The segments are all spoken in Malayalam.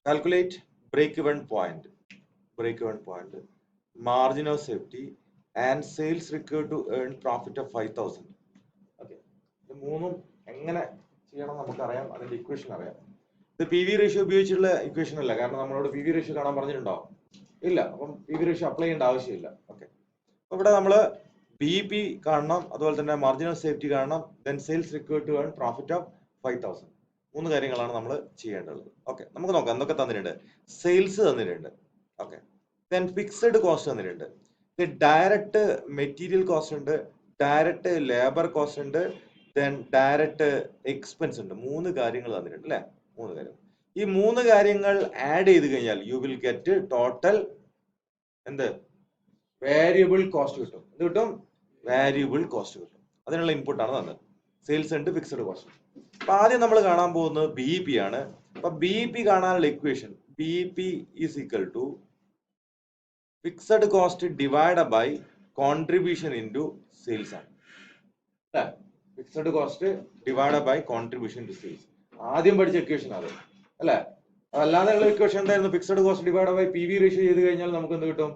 Calculate break even point, margin of safety and sales required to earn profit of 5,000. Okay, ഇത് മൂന്നും എങ്ങനെ ചെയ്യണം നമുക്കറിയാം, അതിന്റെ ഇക്വേഷൻ അറിയാം. ഇത് പി വി റേഷ്യോ ഉപയോഗിച്ചുള്ള ഇക്വേഷൻ അല്ല, കാരണം നമ്മളോട് പി വി റേഷ്യോ കാണാൻ പറഞ്ഞിട്ടുണ്ടോ? ഇല്ല. അപ്പം പി വി റേഷ്യോ അപ്ലൈ ചെയ്യേണ്ട ആവശ്യമില്ല. ഓക്കെ, അപ്പൊ ഇവിടെ നമ്മൾ ബി പി കാണണം, അതുപോലെ തന്നെ മാർജിൻ ഓഫ് സേഫ്റ്റി കാണണം, then sales required to earn profit of 5,000. മൂന്ന് കാര്യങ്ങളാണ് നമ്മൾ ചെയ്യേണ്ടത്. ഓക്കെ, നമുക്ക് നോക്കാം എന്തൊക്കെ തന്നിട്ടുണ്ട്. സെയിൽസ് തന്നിട്ടുണ്ട്. ഓക്കെ, ദെൻ ഫിക്സഡ് കോസ്റ്റ് തന്നിട്ടുണ്ട്, ഡയറക്റ്റ് മെറ്റീരിയൽ കോസ്റ്റ് ഉണ്ട്, ഡയറക്റ്റ് ലേബർ കോസ്റ്റ് ഉണ്ട്, ദെൻ ഡയറക്റ്റ് എക്സ്പെൻസ് ഉണ്ട്. മൂന്ന് കാര്യങ്ങൾ തന്നിട്ടുണ്ട് അല്ലെ? മൂന്ന് കാര്യം. ഈ മൂന്ന് കാര്യങ്ങൾ ആഡ് ചെയ്ത് കഴിഞ്ഞാൽ യു വിൽ ഗെറ്റ് ടോട്ടൽ എന്ത് വേരിയബിൾ കോസ്റ്റ് കിട്ടും. എന്ത് കിട്ടും? വേരിയബിൾ കോസ്റ്റ് കിട്ടും. അതിനുള്ള ഇൻപുട്ട് ആണ് തന്നത്. സെയിൽസ് ഉണ്ട്, ഫിക്സഡ് കോസ്റ്റ്. അപ്പൊ ആദ്യം നമ്മൾ കാണാൻ പോകുന്നത് ബി പി ആണ്. അപ്പൊ ബി പി കാണാനുള്ള equation B P is equal to fixed cost divide by contribution into sales ആണ്. അല്ലെ? Fixed cost divide by contribution into sales ആദ്യം പഠിച്ച ഇക്വേഷൻ അത് അല്ലെ? അല്ലാതെയുള്ള ഇക്വേഷൻ എന്തായിരുന്നു? Fixed cost divide by P V ratio ചെയ്ത് കഴിഞ്ഞാൽ നമുക്ക് എന്ത് കിട്ടും?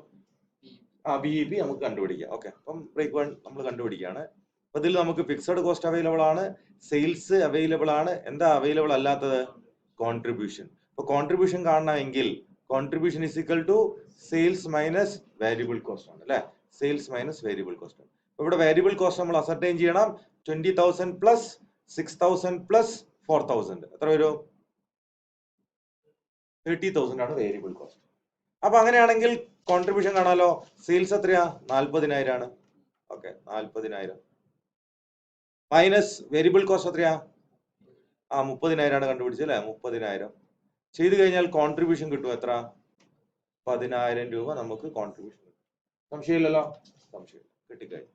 ബി പി നമുക്ക് കണ്ടുപിടിക്കാം. ഓക്കെ, അപ്പം ബ്രേക്ക് വൺ നമ്മൾ കണ്ടുപിടിക്കുകയാണ്. അപ്പൊ ഇതിൽ നമുക്ക് ഫിക്സഡ് കോസ്റ്റ് അവൈലബിൾ ആണ്, സെയിൽസ് അവൈലബിൾ ആണ്. എന്താ അവൈലബിൾ അല്ലാത്തത്? കോൺട്രിബ്യൂഷൻ. അപ്പൊ കോൺട്രിബ്യൂഷൻ കാണണമെങ്കിൽ contribution is equal to sales minus variable cost ആണ് അല്ലെ? സെയിൽസ് മൈനസ് വേരിയബിൾ കോസ്റ്റ് ആണ്. അപ്പൊ ഇവിടെ വേരിയബിൾ കോസ്റ്റ് നമ്മൾ അസർട്ടൈൻ ചെയ്യണം. 20,000 പ്ലസ് 6,000 പ്ലസ് 4,000 എത്ര വരും? 30,000 ആണ് വേരിയബിൾ കോസ്റ്റ്. അപ്പൊ അങ്ങനെയാണെങ്കിൽ കോൺട്രിബ്യൂഷൻ കാണാലോ. സെയിൽസ് എത്രയാ? 40,000 ആണ്. ഓക്കെ, 40,000 മൈനസ് വേരിയബിൾ കോസ്റ്റ് എത്രയാ? 30,000 ആണ് കണ്ടുപിടിച്ചത് അല്ലെ? 30,000 ചെയ്ത് കഴിഞ്ഞാൽ കോൺട്രിബ്യൂഷൻ കിട്ടും എത്ര? 10,000 രൂപ നമുക്ക് കോൺട്രിബ്യൂഷൻ കിട്ടും. സംശയമില്ലല്ലോ? സംശയം കിട്ടിക്കഴിഞ്ഞു.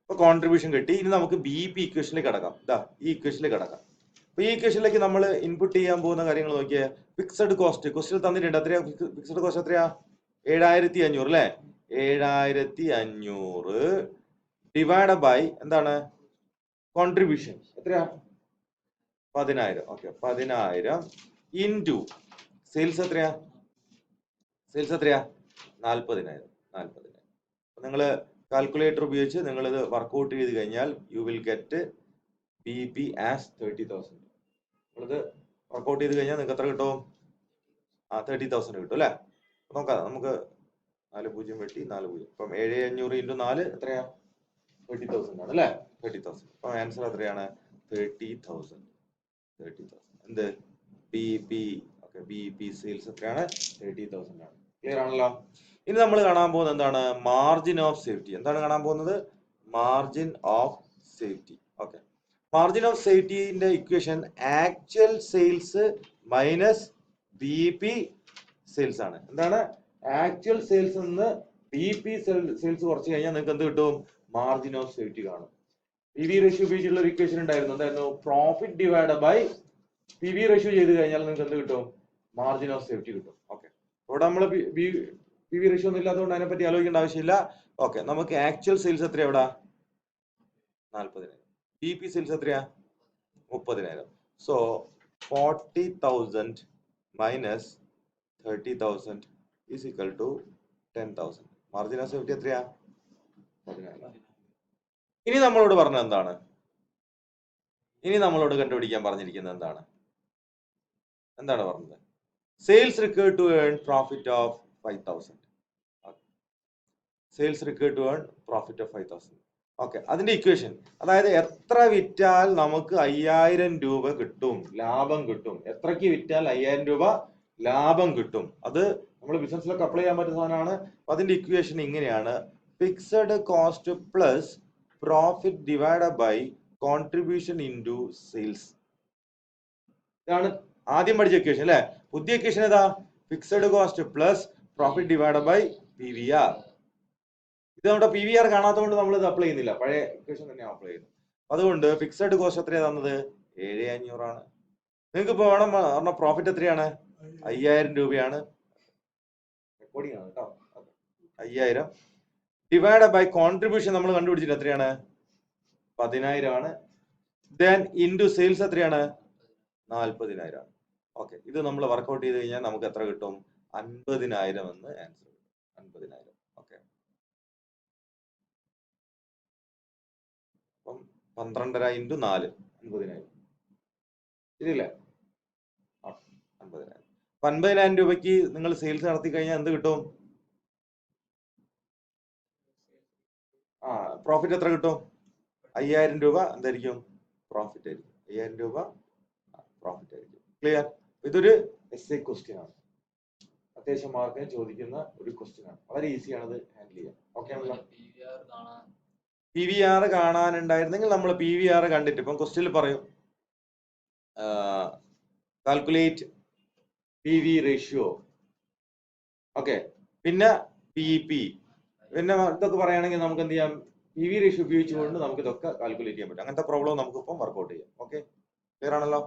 അപ്പൊ കോൺട്രിബ്യൂഷൻ കിട്ടി. ഇനി നമുക്ക് ബി പി ഇക്വേഷനിലേക്ക് കടക്കാം. ഇതാ ഈ ഇക്വേഷനിലേക്ക് കടക്കാം. അപ്പൊ ഈ ഇക്വേഷനിലേക്ക് നമ്മൾ ഇൻപുട്ട് ചെയ്യാൻ പോകുന്ന കാര്യങ്ങൾ നോക്കിയേ. ഫിക്സഡ് കോസ്റ്റ് ക്വസ്റ്റ്യൻ തന്നിട്ടുണ്ട്. എത്രയാ ഫിക്സഡ് കോസ്റ്റ്? എത്രയാ? 7,500 അല്ലെ? 7,500 ഡിവൈഡ് ബൈ എന്താണ്? കോൺട്രിബ്യൂഷൻ എത്രയാ? 10,000. ഓക്കെ, 10,000 ഇൻറ്റു സെയിൽസ് എത്രയാ? സെയിൽസ് എത്രയാ? 40,000. നിങ്ങൾ കാൽക്കുലേറ്റർ ഉപയോഗിച്ച് നിങ്ങൾ ഇത് വർക്ക്ഔട്ട് ചെയ്ത് കഴിഞ്ഞാൽ you will get B P as 30,000. നിങ്ങളിത് വർക്ക്ഔട്ട് ചെയ്ത് കഴിഞ്ഞാൽ നിങ്ങൾക്ക് എത്ര കിട്ടും? 30,000 കിട്ടും അല്ലെ? നോക്കാം നമുക്ക്. 4,000 വെട്ടി 4,000. ഇപ്പം 7,500 ഇൻറ്റു 4 എത്രയാ? 30,000 ആണ് അല്ലെ? 30,000. അപ്പൊ ആൻസർ എത്രയാണ്? 30,000. എന്ത്? B P. Okay, B P sales എത്രയാണ്? 30,000 ആണ്. ക്ലിയർ ആണല്ലോ? ഇനി നമ്മൾ കാണാൻ പോകുന്നത് എന്താണ്? Margin of safety. എന്താണ് കാണാൻ പോകുന്നത്? Margin of safety. Okay, margin of സേഫ്റ്റിന്റെ equation actual sales minus B P sales ആണ്. എന്താണ്? ആക്ച്വൽ സെയിൽസ് നിന്ന് ബി പി സെയിൽസ് കുറച്ച് കഴിഞ്ഞാൽ നിങ്ങൾക്ക് എന്ത് കിട്ടും? മാർജിൻ ഓഫ് സേഫ്റ്റി കാണും. പി വി റേഷ്യോ ഉപയോഗിച്ചുള്ള ഒരു ഇക്വേഷൻ ഉണ്ടായിരുന്നു. എന്തായിരുന്നു? Profit divide by P V ratio ചെയ്ത് കഴിഞ്ഞാൽ നിങ്ങൾക്ക് എന്ത് കിട്ടും? മാർജിൻ ഓഫ് സേഫ്റ്റി കിട്ടും. ഓക്കെ, ഇവിടെ നമ്മൾ പി വി റേഷ്യോ ഒന്നും ഇല്ലാത്തതുകൊണ്ട് അതിനെപ്പറ്റി ആലോചിക്കേണ്ട ആവശ്യമില്ല. ഓക്കെ, നമുക്ക് ആക്ച്വൽ സെയിൽസ് എത്രയാ ഇവിടെ? 40,000. ബി പി സെയിൽസ് എത്രയാ? 30,000. So 40,000 minus 30,000 is equal to 10,000. Margin of safety എത്രയാ? 10,000. ഇനി നമ്മളോട് പറഞ്ഞത് എന്താണ്? ഇനി നമ്മളോട് കണ്ടുപിടിക്കാൻ പറഞ്ഞിരിക്കുന്നത് എന്താണ്? എന്താണ് പറഞ്ഞത്? Sales required to earn profit of 5,000. Sales required to earn profit of 5,000. Okay, അതിന്റെ ഇക്വേഷൻ അതായത് എത്ര വിറ്റാൽ നമുക്ക് 5,000 രൂപ കിട്ടും, ലാഭം കിട്ടും. എത്രക്ക് വിറ്റാൽ 5,000 രൂപ ലാഭം കിട്ടും. അത് നമ്മൾ ബിസിനസ്സിലൊക്കെ അപ്ലൈ ചെയ്യാൻ പറ്റുന്ന സാധനമാണ്. അതിന്റെ ഇക്വേഷൻ ഇങ്ങനെയാണ്: fixed cost plus profit divide by contribution into sales. ഇതാണ് ആദ്യം പഠിച്ച ഇക്വേഷൻ അല്ലെ? പുതിയ ഇക്വേഷൻ ഏതാ? Fixed cost plus profit divide by P V R. ഇത് നമ്മുടെ പി വി ആർ കാണാത്തതുകൊണ്ട് നമ്മൾ ഇത് അപ്ലൈ ചെയ്യുന്നില്ല, പഴയ ഇക്വേഷൻ തന്നെയാണ് അപ്ലൈ ചെയ്യുന്നത്. അതുകൊണ്ട് ഫിക്സഡ് കോസ്റ്റ് എത്രയാ തന്നത്? 7,500 ആണ്. നിങ്ങൾക്ക് ഇപ്പൊ വേണം പറഞ്ഞ പ്രോഫിറ്റ് എത്രയാണ്? 5,000 രൂപയാണ്. റെക്കോർഡിംഗ് ആണ് കേട്ടോ. 5,000 ഡിവൈഡ് ബൈ കോൺട്രിബ്യൂഷൻ നമ്മൾ കണ്ടുപിടിച്ചിട്ട് എത്രയാണ്? 10,000 ആണ്. ദെൻ ഇൻറ്റു സെയിൽസ് എത്രയാണ്? 40,000 ആണ്. ഓക്കെ, ഇത് നമ്മൾ വർക്കൗട്ട് ചെയ്ത് കഴിഞ്ഞാൽ നമുക്ക് എത്ര കിട്ടും? 50,000 എന്ന് ആൻസർ കിട്ടും. 50,000. ഓക്കെ, അപ്പം 12.5 × 4 50,000 ശരിയല്ലേ? 50,000. 50,000 രൂപയ്ക്ക് നിങ്ങൾ സെയിൽസ് നടത്തി കഴിഞ്ഞാൽ എന്ത് കിട്ടും? പ്രോഫിറ്റ് എത്ര കിട്ടും? 5,000 രൂപ എന്തായിരിക്കും? പ്രോഫിറ്റ് ആയിരിക്കും. 5,000 രൂപ പ്രോഫിറ്റ് ആയിരിക്കും. ക്ലിയർ? ഇതൊരു എസ്എ ക്വസ്റ്റ്യൻ ആണ്. അത്യാവശ്യം മാർക്കിന് ചോദിക്കുന്ന ഒരു ക്വസ്റ്റ്യൻ ആണ്. വളരെ ഈസിയാണ് അത് ഹാൻഡിൽ ചെയ്യാൻ. ഓക്കെ ആണല്ലോ? പി വി ആർ കാണാനുണ്ടായിരുന്നെങ്കിൽ നമ്മൾ പി വി ആർ കണ്ടിട്ട് ഇപ്പം ക്വസ്റ്റ്യനിൽ പറയും calculate P V ratio. Okay, പിന്നെ പി പി, പിന്നെ ഇതൊക്കെ പറയുകയാണെങ്കിൽ നമുക്ക് എന്ത് ചെയ്യാം? പി വി റേഷ്യോ ഉപയോഗിച്ചുകൊണ്ട് നമുക്ക് ഇതൊക്കെ കാൽക്കുലേറ്റ് ചെയ്യാൻ പറ്റും. അങ്ങനത്തെ പ്രോബ്ലം നമുക്ക് ഇപ്പം വർക്ക്ഔട്ട് ചെയ്യാം. ഓക്കെ, ക്ലിയർ ആണല്ലോ?